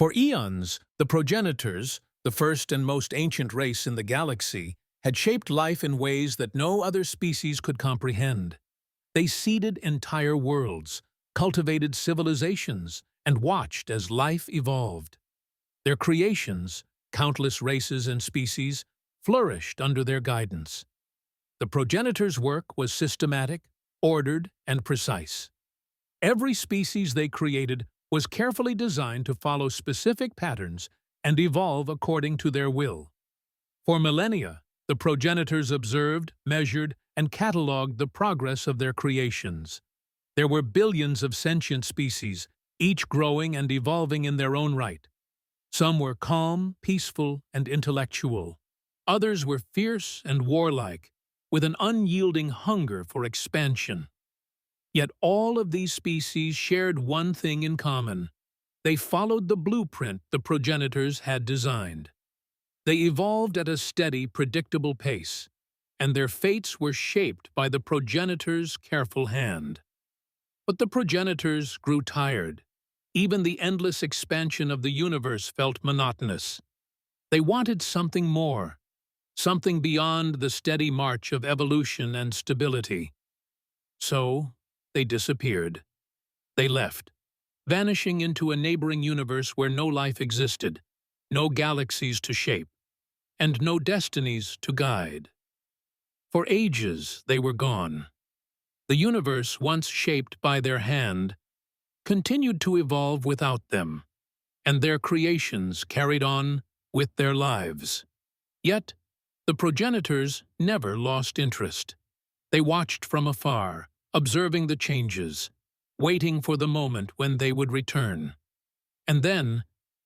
For eons, the progenitors, the first and most ancient race in the galaxy, had shaped life in ways that no other species could comprehend. They seeded entire worlds, cultivated civilizations, and watched as life evolved. Their creations, countless races and species, flourished under their guidance. The progenitors' work was systematic, ordered, and precise. Every species they created was carefully designed to follow specific patterns and evolve according to their will. For millennia, the progenitors observed, measured, and catalogued the progress of their creations. There were billions of sentient species, each growing and evolving in their own right. Some were calm, peaceful, and intellectual. Others were fierce and warlike, with an unyielding hunger for expansion. Yet all of these species shared one thing in common. They followed the blueprint the progenitors had designed. They evolved at a steady, predictable pace, and their fates were shaped by the progenitors' careful hand. But the progenitors grew tired. Even the endless expansion of the universe felt monotonous. They wanted something more, something beyond the steady march of evolution and stability. So, they disappeared. They left, vanishing into a neighboring universe where no life existed, no galaxies to shape, and no destinies to guide. For ages they were gone. The universe, once shaped by their hand, continued to evolve without them, and their creations carried on with their lives. Yet, the progenitors never lost interest. They watched from afar, observing the changes, waiting for the moment when they would return. And then,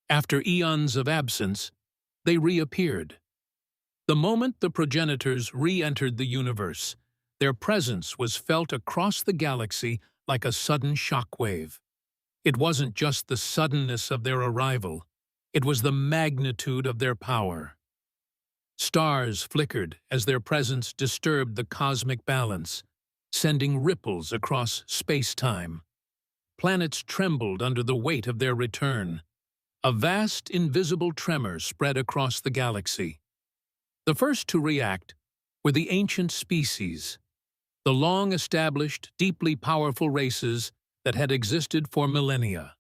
after eons of absence, they reappeared. The moment the progenitors re-entered the universe, their presence was felt across the galaxy like a sudden shockwave. It wasn't just the suddenness of their arrival, it was the magnitude of their power. Stars flickered as their presence disturbed the cosmic balance, sending ripples across space-time. Planets trembled under the weight of their return. A vast, invisible tremor spread across the galaxy. The first to react were the ancient species, the long-established, deeply powerful races that had existed for millennia.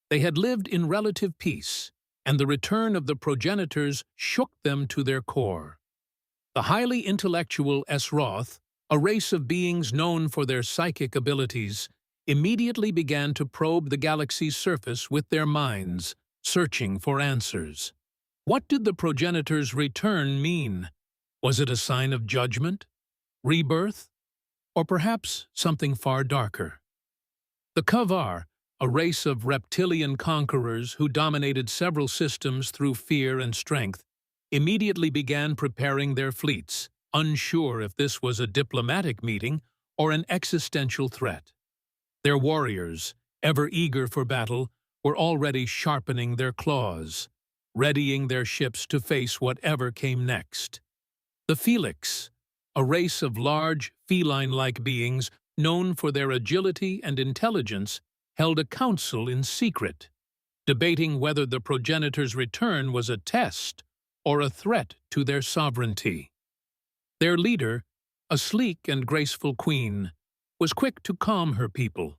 They had lived in relative peace, and the return of the progenitors shook them to their core. The highly intellectual Esroth, a race of beings known for their psychic abilities, immediately began to probe the galaxy's surface with their minds, searching for answers. What did the progenitors' return mean? Was it a sign of judgment, rebirth, or perhaps something far darker? The Kavar, a race of reptilian conquerors who dominated several systems through fear and strength, immediately began preparing their fleets, unsure if this was a diplomatic meeting or an existential threat. Their warriors, ever eager for battle, were already sharpening their claws, readying their ships to face whatever came next. The Felix, a race of large, feline-like beings known for their agility and intelligence, held a council in secret, debating whether the progenitors' return was a test or a threat to their sovereignty. Their leader, a sleek and graceful queen, was quick to calm her people,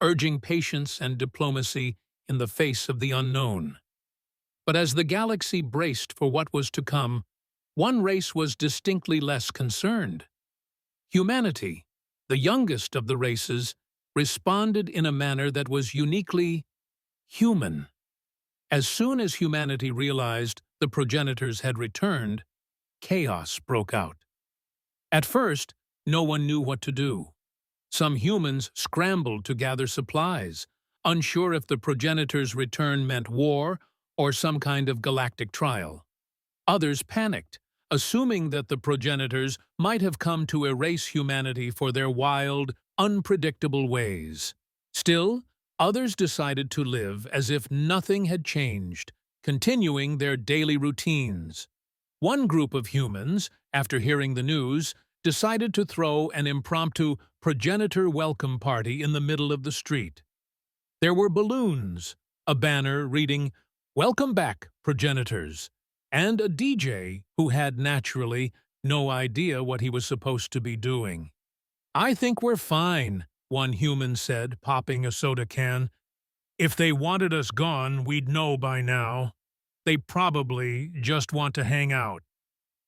urging patience and diplomacy in the face of the unknown. But as the galaxy braced for what was to come, one race was distinctly less concerned. Humanity, the youngest of the races, responded in a manner that was uniquely human. As soon as humanity realized the progenitors had returned, chaos broke out. At first, no one knew what to do. Some humans scrambled to gather supplies, unsure if the progenitors' return meant war or some kind of galactic trial. Others panicked, assuming that the progenitors might have come to erase humanity for their wild, unpredictable ways. Still, others decided to live as if nothing had changed, continuing their daily routines. One group of humans, after hearing the news, decided to throw an impromptu progenitor welcome party in the middle of the street. There were balloons, a banner reading, Welcome back, progenitors, and a DJ who had naturally no idea what he was supposed to be doing. "I think we're fine," one human said, popping a soda can. "If they wanted us gone, we'd know by now. They probably just want to hang out.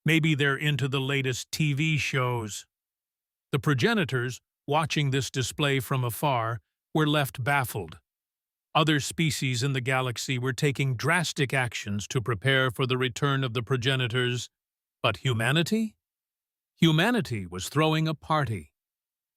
Maybe they're into the latest TV shows." The progenitors, watching this display from afar, were left baffled. Other species in the galaxy were taking drastic actions to prepare for the return of the progenitors, but humanity? Humanity was throwing a party.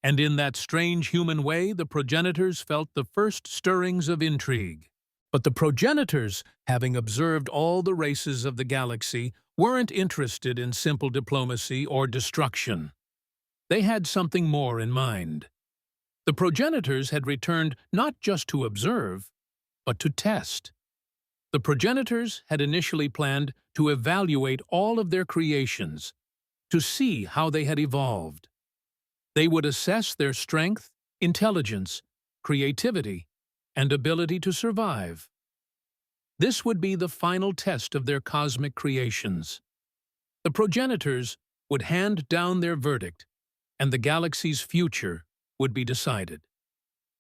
And in that strange human way, the progenitors felt the first stirrings of intrigue. But the progenitors, having observed all the races of the galaxy, weren't interested in simple diplomacy or destruction. They had something more in mind. The progenitors had returned not just to observe, but to test. The progenitors had initially planned to evaluate all of their creations, to see how they had evolved. They would assess their strength, intelligence, creativity, and ability to survive. This would be the final test of their cosmic creations. The progenitors would hand down their verdict, and the galaxy's future would be decided.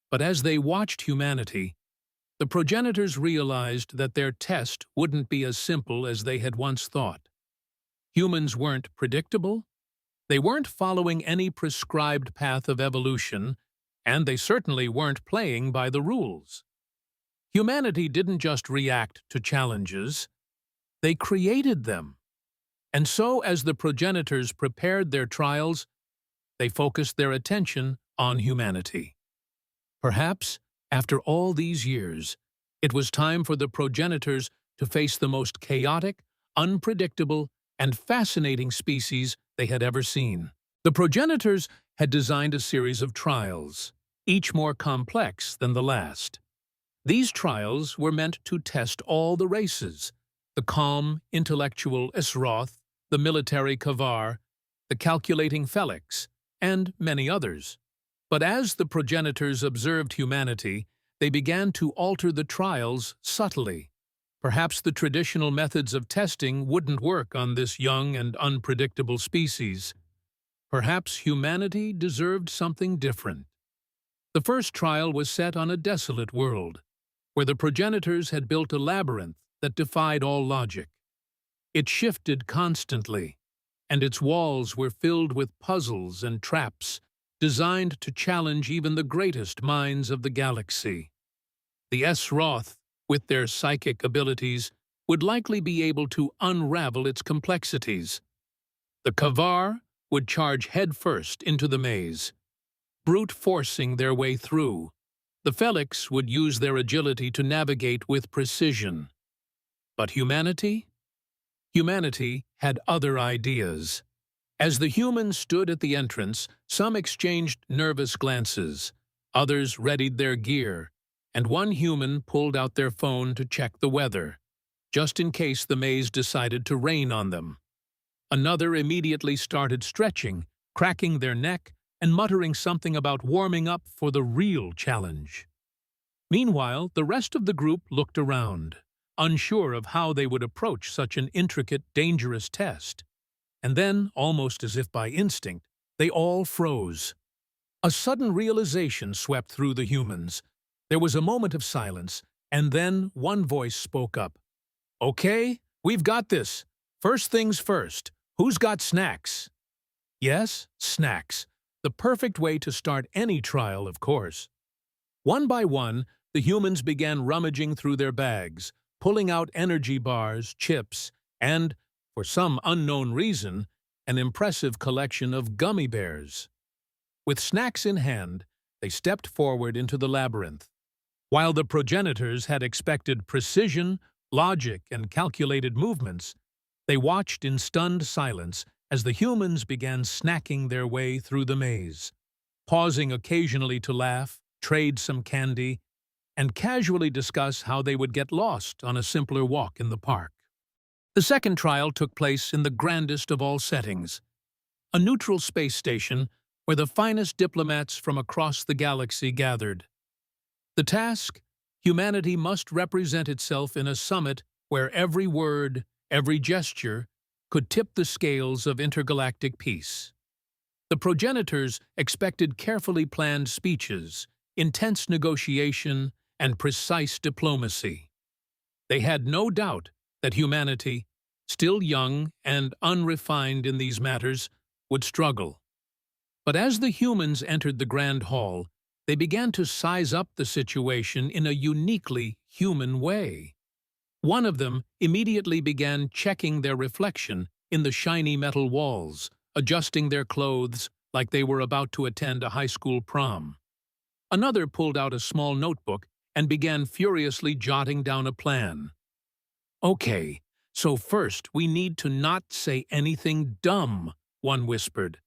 But as they watched humanity, the progenitors realized that their test wouldn't be as simple as they had once thought. Humans weren't predictable, they weren't following any prescribed path of evolution, and they certainly weren't playing by the rules. Humanity didn't just react to challenges, they created them. And so, as the progenitors prepared their trials, they focused their attention on humanity. Perhaps, after all these years, it was time for the progenitors to face the most chaotic, unpredictable, and fascinating species they had ever seen. The progenitors had designed a series of trials, each more complex than the last. These trials were meant to test all the races: the calm, intellectual Esroth, the military Kavar, the calculating Felix, and many others. But as the progenitors observed humanity, they began to alter the trials subtly. Perhaps the traditional methods of testing wouldn't work on this young and unpredictable species. Perhaps humanity deserved something different. The first trial was set on a desolate world, where the progenitors had built a labyrinth that defied all logic. It shifted constantly, and its walls were filled with puzzles and traps designed to challenge even the greatest minds of the galaxy. The Esroth, with their psychic abilities, would likely be able to unravel its complexities. The Kavar would charge headfirst into the maze, brute forcing their way through. The Felix would use their agility to navigate with precision. But humanity? Humanity had other ideas. As the humans stood at the entrance, some exchanged nervous glances, others readied their gear, and one human pulled out their phone to check the weather, just in case the maze decided to rain on them. Another immediately started stretching, cracking their neck, and muttering something about warming up for the real challenge. Meanwhile, the rest of the group looked around, unsure of how they would approach such an intricate, dangerous test. And then, almost as if by instinct, they all froze. A sudden realization swept through the humans. There was a moment of silence, and then one voice spoke up. "Okay, we've got this. First things first, who's got snacks?" Yes, snacks. The perfect way to start any trial, of course. One by one, the humans began rummaging through their bags, pulling out energy bars, chips, and, for some unknown reason, an impressive collection of gummy bears. With snacks in hand, they stepped forward into the labyrinth. While the progenitors had expected precision, logic, and calculated movements, they watched in stunned silence as the humans began snacking their way through the maze, pausing occasionally to laugh, trade some candy, and casually discuss how they would get lost on a simpler walk in the park. The second trial took place in the grandest of all settings, a neutral space station where the finest diplomats from across the galaxy gathered. The task? Humanity must represent itself in a summit where every word, every gesture, could tip the scales of intergalactic peace. The progenitors expected carefully planned speeches, intense negotiation, and precise diplomacy. They had no doubt that humanity, still young and unrefined in these matters, would struggle. But as the humans entered the Grand Hall, they began to size up the situation in a uniquely human way. One of them immediately began checking their reflection in the shiny metal walls, adjusting their clothes like they were about to attend a high school prom. Another pulled out a small notebook and began furiously jotting down a plan. "Okay, so first we need to not say anything dumb," one whispered.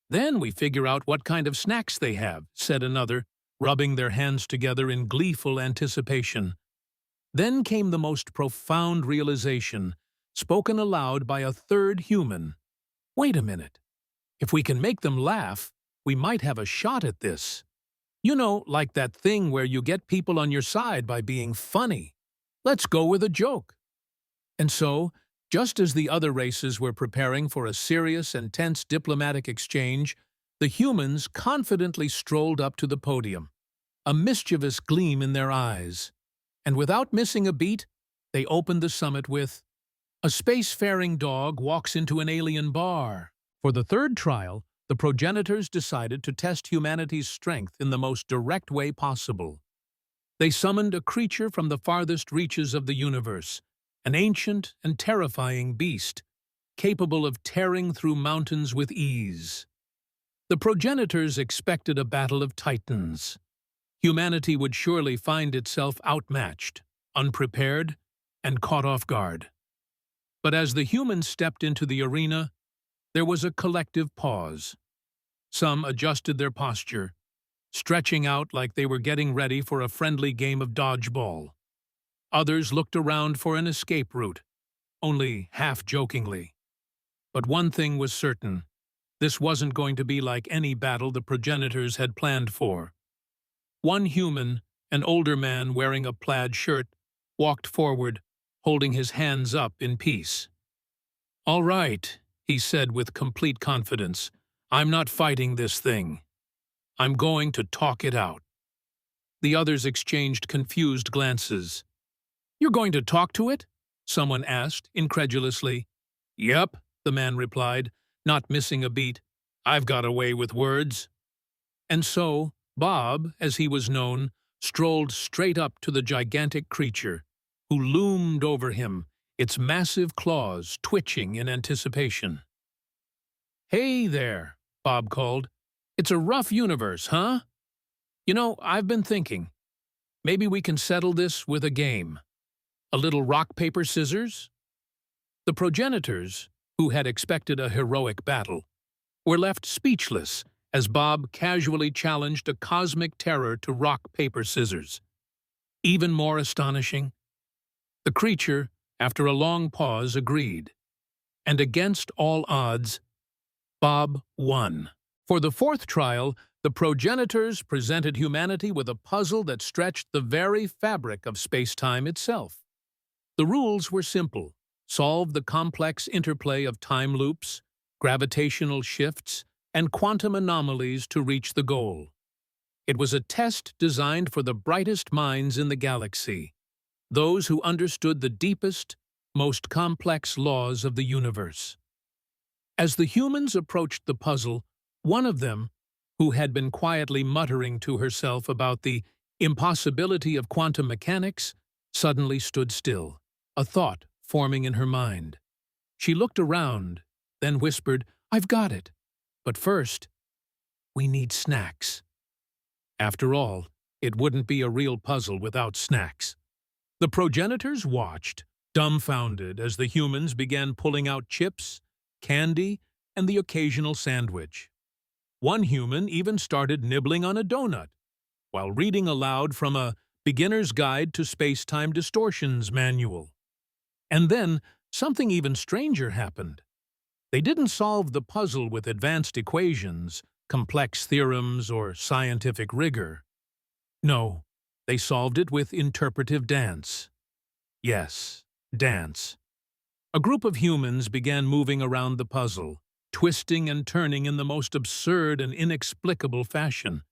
"Then we figure out what kind of snacks they have," said another, rubbing their hands together in gleeful anticipation. Then came the most profound realization, spoken aloud by a third human. "Wait a minute. If we can make them laugh, we might have a shot at this. You know, like that thing where you get people on your side by being funny. Let's go with a joke." And so, just as the other races were preparing for a serious and tense diplomatic exchange, the humans confidently strolled up to the podium, a mischievous gleam in their eyes. And without missing a beat, they opened the summit with, "A spacefaring dog walks into an alien bar." For the third trial, the progenitors decided to test humanity's strength in the most direct way possible. They summoned a creature from the farthest reaches of the universe, an ancient and terrifying beast, capable of tearing through mountains with ease. The progenitors expected a battle of titans. Humanity would surely find itself outmatched, unprepared, and caught off guard. But as the humans stepped into the arena, there was a collective pause. Some adjusted their posture, stretching out like they were getting ready for a friendly game of dodgeball. Others looked around for an escape route, only half-jokingly. But one thing was certain. This wasn't going to be like any battle the progenitors had planned for. One human, an older man wearing a plaid shirt, walked forward, holding his hands up in peace. "All right," he said with complete confidence. "I'm not fighting this thing. I'm going to talk it out." The others exchanged confused glances. "You're going to talk to it?" someone asked, incredulously. "Yep," the man replied, not missing a beat. "I've got a way with words." And so, Bob, as he was known, strolled straight up to the gigantic creature, who loomed over him, its massive claws twitching in anticipation. "Hey there," Bob called. "It's a rough universe, huh? You know, I've been thinking. Maybe we can settle this with a game. A little rock, paper, scissors?" The progenitors, who had expected a heroic battle, were left speechless as Bob casually challenged a cosmic terror to rock, paper, scissors. Even more astonishing, the creature, after a long pause, agreed. And against all odds, Bob won. For the fourth trial, the progenitors presented humanity with a puzzle that stretched the very fabric of space-time itself. The rules were simple. Solve the complex interplay of time loops, gravitational shifts, and quantum anomalies to reach the goal. It was a test designed for the brightest minds in the galaxy, those who understood the deepest, most complex laws of the universe. As the humans approached the puzzle, one of them, who had been quietly muttering to herself about the impossibility of quantum mechanics, suddenly stood still, a thought forming in her mind. She looked around, then whispered, "I've got it. But first, we need snacks." After all, it wouldn't be a real puzzle without snacks. The progenitors watched, dumbfounded, as the humans began pulling out chips, candy, and the occasional sandwich. One human even started nibbling on a donut, while reading aloud from a Beginner's Guide to Space-Time Distortions manual. And then, something even stranger happened. They didn't solve the puzzle with advanced equations, complex theorems, or scientific rigor. No, they solved it with interpretive dance. Yes, dance. A group of humans began moving around the puzzle, twisting and turning in the most absurd and inexplicable fashion,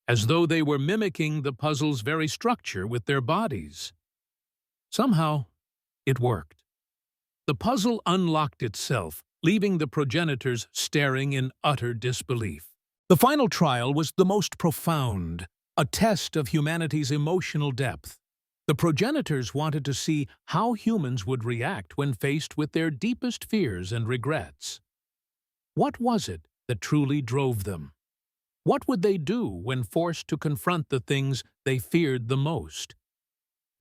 as though they were mimicking the puzzle's very structure with their bodies. Somehow, it worked. The puzzle unlocked itself, leaving the progenitors staring in utter disbelief. The final trial was the most profound, a test of humanity's emotional depth. The progenitors wanted to see how humans would react when faced with their deepest fears and regrets. What was it that truly drove them? What would they do when forced to confront the things they feared the most?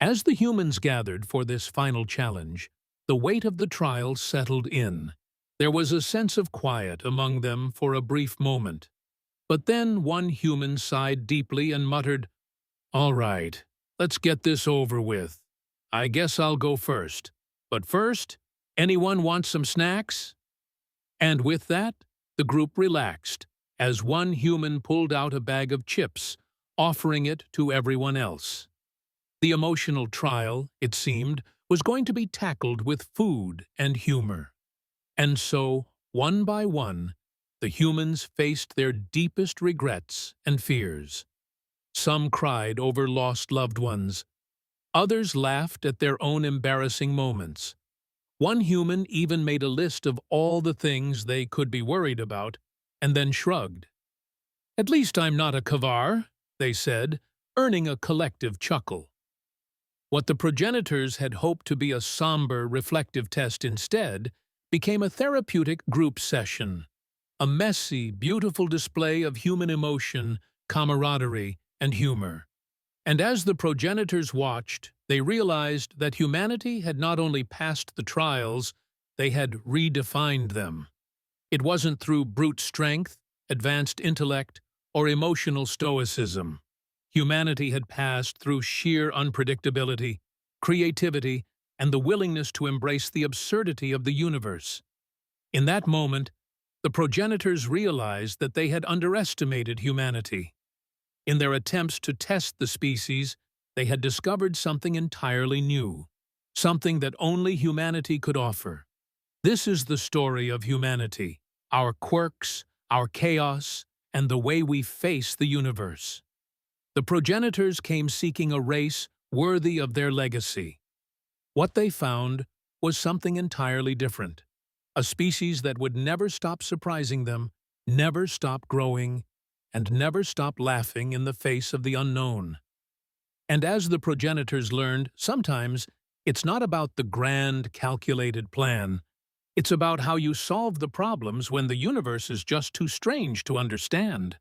As the humans gathered for this final challenge, the weight of the trial settled in. There was a sense of quiet among them for a brief moment. But then one human sighed deeply and muttered, "All right, let's get this over with. I guess I'll go first. But first, anyone want some snacks?" And with that, the group relaxed, as one human pulled out a bag of chips, offering it to everyone else. The emotional trial, it seemed, was going to be tackled with food and humor. And so, one by one, the humans faced their deepest regrets and fears. Some cried over lost loved ones. Others laughed at their own embarrassing moments. One human even made a list of all the things they could be worried about, and then shrugged. "At least I'm not a kavar," they said, earning a collective chuckle. What the progenitors had hoped to be a somber, reflective test instead became a therapeutic group session, a messy, beautiful display of human emotion, camaraderie, and humor. And as the progenitors watched, they realized that humanity had not only passed the trials, they had redefined them. It wasn't through brute strength, advanced intellect, or emotional stoicism. Humanity had passed through sheer unpredictability, creativity, and the willingness to embrace the absurdity of the universe. In that moment, the progenitors realized that they had underestimated humanity. In their attempts to test the species, they had discovered something entirely new, something that only humanity could offer. This is the story of humanity, our quirks, our chaos, and the way we face the universe. The progenitors came seeking a race worthy of their legacy. What they found was something entirely different, a species that would never stop surprising them, never stop growing, and never stop laughing in the face of the unknown. And as the progenitors learned, sometimes it's not about the grand, calculated plan. It's about how you solve the problems when the universe is just too strange to understand.